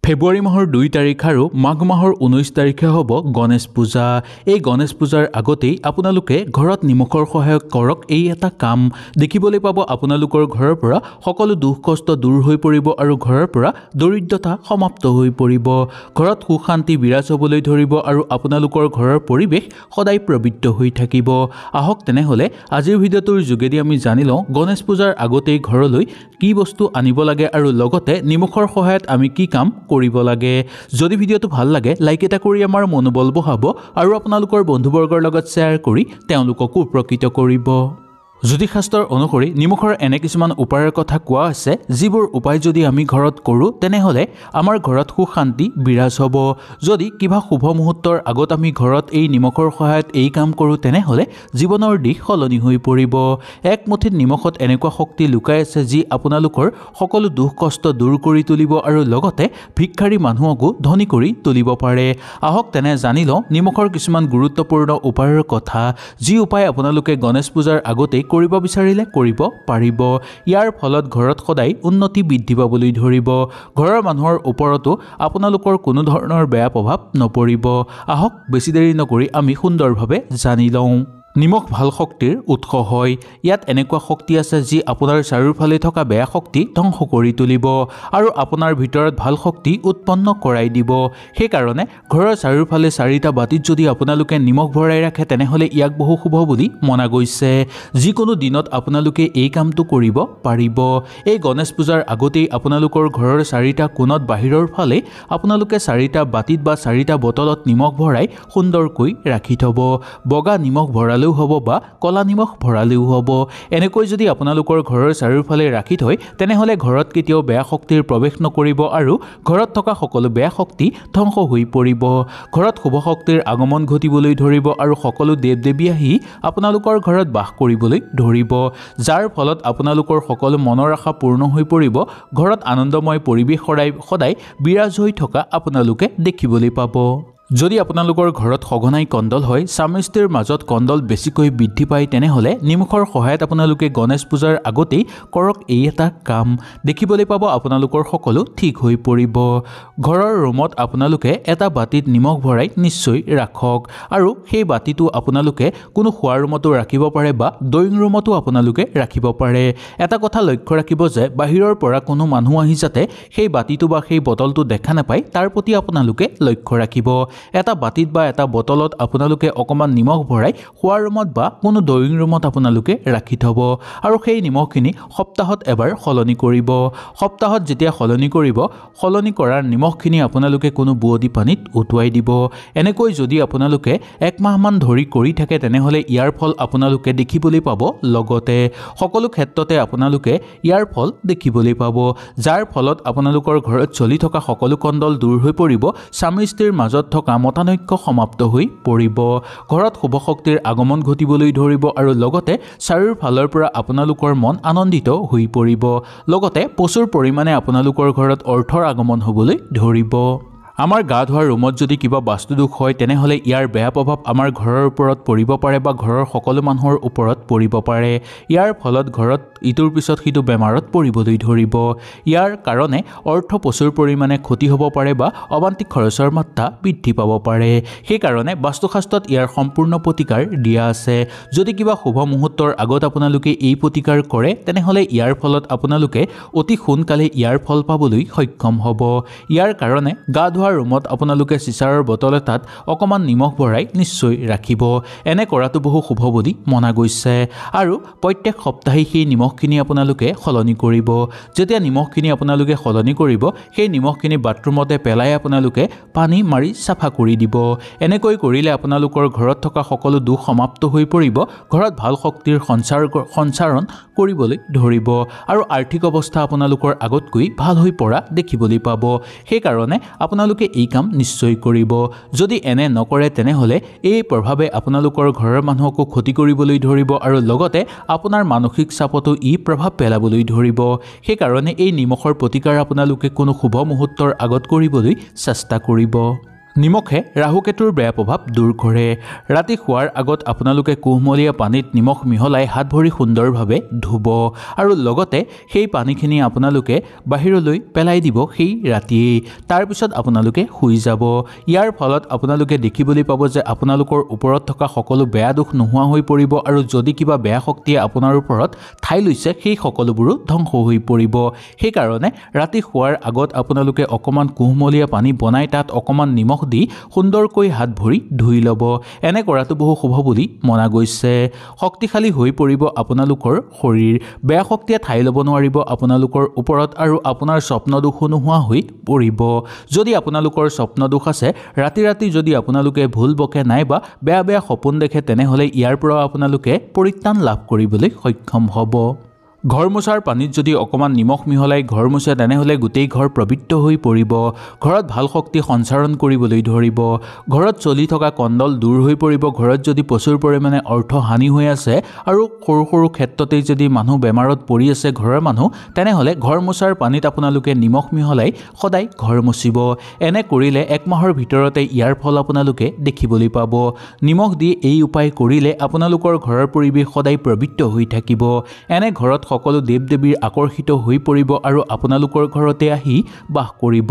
ফেব্ৰুৱাৰী মাহৰ 2 তাৰিখ আৰু মাঘ মাহৰ 19 তাৰিখে হ'ব গণেশ পূজা। এই গণেশ পূজাৰ আগতেই আপোনালোকে ঘৰত নিমখৰ সহায়ক কৰক এই এটা কাম। দেখিবলৈ পাব আপোনালোকৰ ঘৰৰ পৰা সকলো দুখ কষ্ট দূৰ হৈ পৰিব আৰু ঘৰৰ পৰা দৰিদ্ৰতা সমাপ্ত হৈ পৰিব। ঘৰত সুখ শান্তি বিৰাজ হ'বলৈ ধৰিব আৰু আপোনালোকৰ ঘৰৰ পৰিৱেশ সদায় পবিত্ৰ হৈ থাকিব। আহক তেনেহ'লে আজিৰ ভিডিঅ'টোৰ যোগেদি আমি জানি লওঁ গণেশ পূজাৰ আগতেই ঘৰলৈ কি বস্তু আনিব লাগে আৰু লগতে নিমখৰ সহায়ত আমি কি কাম কৰিব লাগে। যদি ভিডিঅ'টো ভাল লাগে লাইক এটা কৰি আমাৰ মনোবল বঢ়াব আৰু আপোনালোকৰ বন্ধুবৰ্গৰ লগত শ্বেয়াৰ কৰি তেওঁলোককো উপকৃত কৰিব। জ্যোতিষশাস্ত্ৰৰ অনুসৰি নিমখৰ এনে কিছুমান উপায়ৰ কথা কোৱা আছে যিবোৰ উপায় যদি আমি ঘৰত কৰোঁ তেনেহ'লে আমাৰ ঘৰত সুখ শান্তি বিৰাজ হ'ব। যদি কিবা শুভ মুহূৰ্তৰ আগত আমি ঘৰত এই নিমখৰ সহায়ত এই কাম কৰোঁ তেনেহ'লে জীৱনৰ দিশ সলনি হৈ পৰিব। এক মুঠিত নিমখত এনেকুৱা শক্তি লুকাই আছে যি আপোনালোকৰ সকলো দুখ কষ্ট দূৰ কৰি তুলিব আৰু লগতে ভিক্ষাৰী মানুহকো ধনী কৰি তুলিব পাৰে। আহক তেনে জানি লওঁ নিমখৰ কিছুমান গুৰুত্বপূৰ্ণ উপায়ৰ কথা যি উপায় আপোনালোকে গণেশ পূজাৰ আগতেই কৰিব বিচাৰিলে কৰিব পাৰিব। ইয়াৰ ফলত ঘৰত সদায় উন্নতি বৃদ্ধি পাবলৈ ধৰিব। ঘৰৰ মানুহৰ ওপৰতো আপোনালোকৰ কোনো ধৰণৰ বেয়া প্ৰভাৱ নপৰিব। আহক বেছি দেৰি নকৰি আমি সুন্দৰভাৱে জানি লওঁ। নিমখ ভাল শক্তিৰ উৎস হয়। ইয়াত এনেকুৱা শক্তি আছে যি আপোনাৰ চাৰিওফালে থকা বেয়া শক্তি ধ্বংস কৰি তুলিব আৰু আপোনাৰ ভিতৰত ভাল শক্তি উৎপন্ন কৰাই দিব। সেইকাৰণে ঘৰৰ চাৰিওফালে 4টা বাতিত যদি আপোনালোকে নিমখ ভৰাই ৰাখে তেনেহ'লে ইয়াক বহু শুভ বুলি মনা গৈছে। যিকোনো দিনত আপোনালোকে এই কামটো কৰিব পাৰিব। এই গণেশ পূজাৰ আগতেই আপোনালোকৰ ঘৰৰ 4টা কোণত বাহিৰৰ ফালে আপোনালোকে 4টা বাতিত বা 4টা বটলত নিমখ ভৰাই সুন্দৰকৈ ৰাখি থ'ব। বগা নিমখ ভৰালেও হ'ব বা কলা নিমখ ভৰালেও হ'ব। এনেকৈ যদি আপোনালোকৰ ঘৰৰ চাৰিওফালে ৰাখি থয় তেনেহ'লে ঘৰত কেতিয়াও বেয়া শক্তিৰ প্ৰৱেশ নকৰিব আৰু ঘৰত থকা সকলো বেয়া শক্তি ধ্বংস হৈ পৰিব। ঘৰত শুভ শক্তিৰ আগমন ঘটিবলৈ ধৰিব আৰু সকলো দেৱ দেৱী আহি আপোনালোকৰ ঘৰত বাস কৰিবলৈ ধৰিব, যাৰ ফলত আপোনালোকৰ সকলো মনৰ আশা পূৰ্ণ হৈ পৰিব। ঘৰত আনন্দময় পৰিৱেশ সদায় বিৰাজ হৈ থকা আপোনালোকে দেখিবলৈ পাব। যদি আপোনালোকৰ ঘৰত সঘনাই কণ্ডল হয়, স্বামী স্ত্ৰীৰ মাজত কণ্ডল বেছিকৈ বৃদ্ধি পায় তেনেহ'লে নিমখৰ সহায়ত আপোনালোকে গণেশ পূজাৰ আগতেই কৰক এই এটা কাম। দেখিবলৈ পাব আপোনালোকৰ সকলো ঠিক হৈ পৰিব। ঘৰৰ ৰুমত আপোনালোকে এটা বাতিত নিমখ ভৰাই নিশ্চয় ৰাখক আৰু সেই বাতিটো আপোনালোকে কোনো শোৱাৰ ৰুমতো ৰাখিব পাৰে বা ড্ৰয়িং ৰুমতো আপোনালোকে ৰাখিব পাৰে। এটা কথা লক্ষ্য ৰাখিব যে বাহিৰৰ পৰা কোনো মানুহ আহি যাতে সেই বাতিটো বা সেই বটলটো দেখা নাপায় তাৰ প্ৰতি আপোনালোকে লক্ষ্য ৰাখিব। এটা বাতিত বা এটা বটলত আপোনালোকে অকণমান নিমখ ভৰাই শোৱাৰ ৰুমত বা কোনো ড্ৰয়িং ৰুমত আপোনালোকে ৰাখি থ'ব আৰু সেই নিমখখিনি সপ্তাহত এবাৰ সলনি কৰিব। সপ্তাহত যেতিয়া সলনি কৰিব, সলনি কৰাৰ নিমখখিনি আপোনালোকে কোনো বুৱদী পানীত উটুৱাই দিব। এনেকৈ যদি আপোনালোকে 1 মাহমান ধৰি কৰি থাকে তেনেহ'লে ইয়াৰ ফল আপোনালোকে দেখিবলৈ পাব। লগতে সকলো ক্ষেত্ৰতে আপোনালোকে ইয়াৰ ফল দেখিবলৈ পাব, যাৰ ফলত আপোনালোকৰ ঘৰত চলি থকা সকলো কণ্ডল দূৰ হৈ পৰিব। স্বামী স্ত্ৰীৰ মাজত থকা মতানৈক্য সমাপ্ত হৈ পৰিব। ঘৰত শুভ শক্তিৰ আগমন ঘটিবলৈ ধৰিব আৰু লগতে চাৰিওফালৰ পৰা আপোনালোকৰ মন আনন্দিত হৈ পৰিব। লগতে প্ৰচুৰ পৰিমাণে আপোনালোকৰ ঘৰত অৰ্থৰ আগমন হ'বলৈ ধৰিব। আমাৰ গা ধোৱাৰ ৰুমত যদি কিবা বাস্তুদোষ হয় তেনেহ'লে ইয়াৰ বেয়া প্ৰভাৱ আমাৰ ঘৰৰ ওপৰত পৰিব পাৰে বা ঘৰৰ সকলো মানুহৰ ওপৰত পৰিব পাৰে। ইয়াৰ ফলত ঘৰত ইটোৰ পিছত সিটো বেমাৰত পৰিবলৈ ধৰিব। ইয়াৰ কাৰণে অৰ্থ প্ৰচুৰ পৰিমাণে ক্ষতি হ'ব পাৰে বা অবান্তিক খৰচৰ মাত্ৰা বৃদ্ধি পাব পাৰে। সেইকাৰণে বাস্তুশাস্ত্ৰত ইয়াৰ সম্পূৰ্ণ প্ৰতিকাৰ দিয়া আছে। যদি কিবা শুভ মুহূৰ্তৰ আগত আপোনালোকে এই প্ৰতিকাৰ কৰে তেনেহ'লে ইয়াৰ ফলত আপোনালোকে অতি সোনকালে ইয়াৰ ফল পাবলৈ সক্ষম হ'ব। ইয়াৰ কাৰণে গা ধোৱাৰ ৰুমত আপোনালোকে চিচাৰৰ বটল এটাত অকণমান নিমখ ভৰাই নিশ্চয় ৰাখিব। এনে কৰাটো বহু শুভ বুলি মনা গৈছে আৰু প্ৰত্যেক সপ্তাহে সেই নিমখখিনি আপোনালোকে সলনি কৰিব। যেতিয়া নিমখখিনি আপোনালোকে সলনি কৰিব সেই নিমখখিনি বাথৰুমতে পেলাই আপোনালোকে পানী মাৰি চাফা কৰি দিব। এনেকৈ কৰিলে আপোনালোকৰ ঘৰত থকা সকলো দুখ সমাপ্ত হৈ পৰিব। ঘৰত ভাল শক্তিৰ সঞ্চাৰণ কৰিবলৈ ধৰিব আৰু আৰ্থিক অৱস্থা আপোনালোকৰ আগতকৈ ভাল হৈ পৰা দেখিবলৈ পাব। সেইকাৰণে আপোনালোকে এই কাম নিশ্চয় কৰিব। যদি এনে নকৰে তেনেহ'লে এই প্ৰভাৱে আপোনালোকৰ ঘৰৰ মানুহকো ক্ষতি কৰিবলৈ ধৰিব আৰু লগতে আপোনাৰ মানসিক চাপতো ই প্ৰভাৱ পেলাবলৈ ধৰিব। সেইকাৰণে এই নিমখৰ প্ৰতিকাৰ আপোনালোকে কোনো শুভ মুহূৰ্তৰ আগত কৰিবলৈ চেষ্টা কৰিব। নিমখে ৰাহুকেতুৰ বেয়া প্ৰভাৱ দূৰ কৰে। ৰাতি শোৱাৰ আগত আপোনালোকে কুহুমলীয়া পানীত নিমখ মিহলাই হাত ভৰি সুন্দৰভাৱে ধুব আৰু লগতে সেই পানীখিনি আপোনালোকে বাহিৰলৈ পেলাই দিব সেই ৰাতিয়েই। তাৰপিছত আপোনালোকে শুই যাব। ইয়াৰ ফলত আপোনালোকে দেখিবলৈ পাব যে আপোনালোকৰ ওপৰত থকা সকলো বেয়া দুখ নোহোৱা হৈ পৰিব আৰু যদি কিবা বেয়া শক্তিয়ে আপোনাৰ ওপৰত ঠাই লৈছে সেই সকলোবোৰো ধ্বংস হৈ পৰিব। সেইকাৰণে ৰাতি শোৱাৰ আগত আপোনালোকে অকণমান কুহুমলীয়া পানী বনাই তাত অকণমান নিমখ দি সুন্দৰকৈ হাত ভৰি ধুই ল'ব। এনে কৰাটো বহু শুভ বুলি মনা গৈছে। শক্তিশালী হৈ পৰিব আপোনালোকৰ শৰীৰ। বেয়া শক্তিয়ে ঠাই ল'ব নোৱাৰিব আপোনালোকৰ ওপৰত আৰু আপোনাৰ স্বপ্ন দুখো নোহোৱা হৈ পৰিব। যদি আপোনালোকৰ স্বপ্ন দুখ আছে, ৰাতি ৰাতি যদি আপোনালোকে ভুল বকে নাইবা বেয়া বেয়া সপোন দেখে, তেনেহ'লে ইয়াৰ পৰা আপোনালোকে পৰিত্ৰাণ লাভ কৰিবলৈ সক্ষম হ'ব। ঘৰ মোচাৰ পানীত যদি অকণমান নিমখ মিহলাই ঘৰ মোচে, তেনেহ'লে গোটেই ঘৰ পবিত্ৰ হৈ পৰিব। ঘৰত ভাল শক্তি সঞ্চাৰণ কৰিবলৈ ধৰিব। ঘৰত চলি থকা কণ্ডল দূৰ হৈ পৰিব। ঘৰত যদি প্ৰচুৰ পৰিমাণে অৰ্থ হানি হৈ আছে আৰু সৰু সৰু ক্ষেত্ৰতেই যদি মানুহ বেমাৰত পৰি আছে ঘৰৰ মানুহ, তেনেহ'লে ঘৰ মোচাৰ পানীত আপোনালোকে নিমখ মিহলাই সদায় ঘৰ মুচিব। এনে কৰিলে 1 মাহৰ ভিতৰতে ইয়াৰ ফল আপোনালোকে দেখিবলৈ পাব। নিমখ দি এই উপায় কৰিলে আপোনালোকৰ ঘৰৰ পৰিৱেশ সদায় পবিত্ৰ হৈ থাকিব। এনে ঘৰত সকলো দেৱ দেৱীৰ আকৰ্ষিত হৈ পৰিব আৰু আপোনালোকৰ ঘৰতে আহি বাস কৰিব,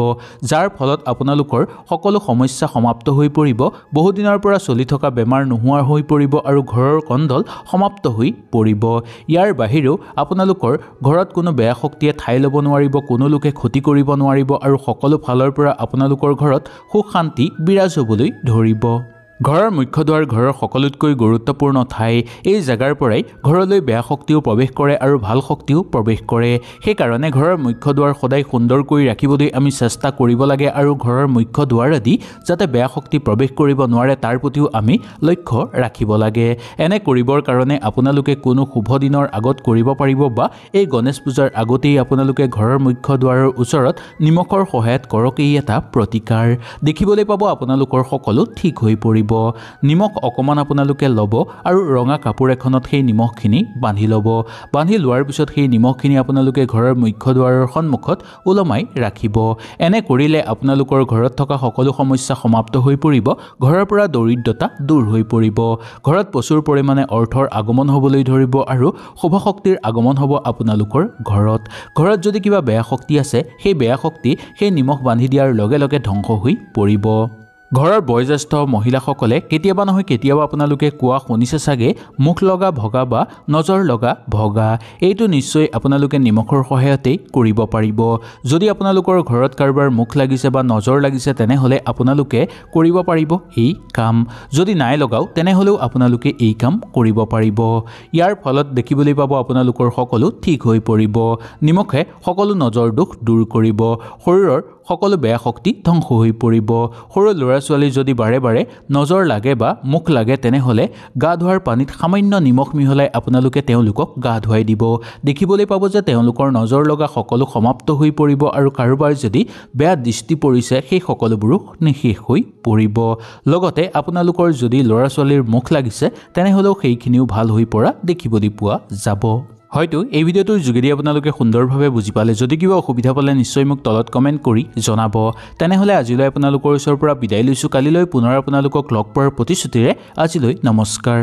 যাৰ ফলত আপোনালোকৰ সকলো সমস্যা সমাপ্ত হৈ পৰিব। বহুদিনৰ পৰা চলি থকা বেমাৰ নোহোৱা হৈ পৰিব আৰু ঘৰৰ কণ্ডল সমাপ্ত হৈ পৰিব। ইয়াৰ বাহিৰেও আপোনালোকৰ ঘৰত কোনো বেয়া শক্তিয়ে ঠাই ল'ব নোৱাৰিব, কোনো লোকে ক্ষতি কৰিব নোৱাৰিব আৰু সকলো ফালৰ পৰা আপোনালোকৰ ঘৰত সুখ শান্তি বিৰাজ হ'বলৈ ধৰিব। ঘৰৰ মুখ্য দুৱাৰ ঘৰৰ সকলোতকৈ গুৰুত্বপূৰ্ণ ঠাই। এই জেগাৰ পৰাই ঘৰলৈ বেয়া শক্তিও প্ৰৱেশ কৰে আৰু ভাল শক্তিও প্ৰৱেশ কৰে। সেইকাৰণে ঘৰৰ মুখ্য দুৱাৰ সদায় সুন্দৰকৈ ৰাখিবলৈ আমি চেষ্টা কৰিব লাগে আৰু ঘৰৰ মুখ্য দুৱাৰেদি যাতে বেয়া শক্তি প্ৰৱেশ কৰিব নোৱাৰে তাৰ প্ৰতিও আমি লক্ষ্য ৰাখিব লাগে। এনে কৰিবৰ কাৰণে আপোনালোকে কোনো শুভ দিনৰ আগত কৰিব পাৰিব বা এই গণেশ পূজাৰ আগতেই আপোনালোকে ঘৰৰ মুখ্য দুৱাৰৰ ওচৰত নিমখৰ সহায়ত কৰক এই এটা প্ৰতিকাৰ। দেখিবলৈ পাব আপোনালোকৰ সকলো ঠিক হৈ পৰিব। নিমখ অকণমান আপোনালোকে ল'ব আৰু ৰঙা কাপোৰ এখনত সেই নিমখখিনি বান্ধি ল'ব। বান্ধি লোৱাৰ পিছত সেই নিমখখিনি আপোনালোকে ঘৰৰ মুখ্য দুৱাৰৰ সন্মুখত ওলমাই ৰাখিব। এনে কৰিলে আপোনালোকৰ ঘৰত থকা সকলো সমস্যা সমাপ্ত হৈ পৰিব। ঘৰৰ পৰা দৰিদ্ৰতা দূৰ হৈ পৰিব। ঘৰত প্ৰচুৰ পৰিমাণে অৰ্থৰ আগমন হ'বলৈ ধৰিব আৰু শুভ শক্তিৰ আগমন হ'ব আপোনালোকৰ ঘৰত। ঘৰত যদি কিবা বেয়া শক্তি আছে, সেই বেয়া শক্তি সেই নিমখ বান্ধি দিয়াৰ লগে লগে ধ্বংস হৈ পৰিব। ঘৰৰ বয়োজ্যেষ্ঠ মহিলাসকলে কেতিয়াবা নহয় কেতিয়াবা আপোনালোকে কোৱা শুনিছে চাগে, মুখ লগা ভগা বা নজৰ লগা ভগা। এইটো নিশ্চয় আপোনালোকে নিমখৰ সহায়তেই কৰিব পাৰিব। যদি আপোনালোকৰ ঘৰত কাৰোবাৰ মুখ লাগিছে বা নজৰ লাগিছে, তেনেহ'লে আপোনালোকে কৰিব পাৰিব এই কাম। যদি নাই লগাও, তেনেহ'লেও আপোনালোকে এই কাম কৰিব পাৰিব। ইয়াৰ ফলত দেখিবলৈ পাব আপোনালোকৰ সকলো ঠিক হৈ পৰিব। নিমখে সকলো নজৰ দোষ দূৰ কৰিব। শৰীৰৰ সকলো বেয়া শক্তি ধ্বংস হৈ পৰিব। সৰু ল'ৰা ছোৱালী যদি বাৰে বাৰে নজৰ লাগে বা মুখ লাগে, তেনেহ'লে গা ধোৱাৰ পানীত সামান্য নিমখ মিহলাই আপোনালোকে তেওঁলোকক গা ধুৱাই দিব। দেখিবলৈ পাব যে তেওঁলোকৰ নজৰ লগা সকলো সমাপ্ত হৈ পৰিব আৰু কাৰোবাৰ যদি বেয়া দৃষ্টি পৰিছে সেই সকলোবোৰো নিশেষ হৈ পৰিব। লগতে আপোনালোকৰ যদি ল'ৰা ছোৱালীৰ মুখ লাগিছে, তেনেহ'লেও সেইখিনিও ভাল হৈ পৰা দেখিবলৈ পোৱা যাব। হয়তো এই ভিডিঅ'টোৰ যোগেদি আপোনালোকে সুন্দৰভাৱে বুজি পালে। যদি কিবা অসুবিধা পালে নিশ্চয় মোক তলত কমেণ্ট কৰি জনাব। তেনেহ'লে আজিলৈ আপোনালোকৰ ওচৰৰ পৰা বিদায় লৈছোঁ। কালিলৈ পুনৰ আপোনালোকক লগ পোৱাৰ প্ৰতিশ্ৰুতিৰে আজিলৈ নমস্কাৰ।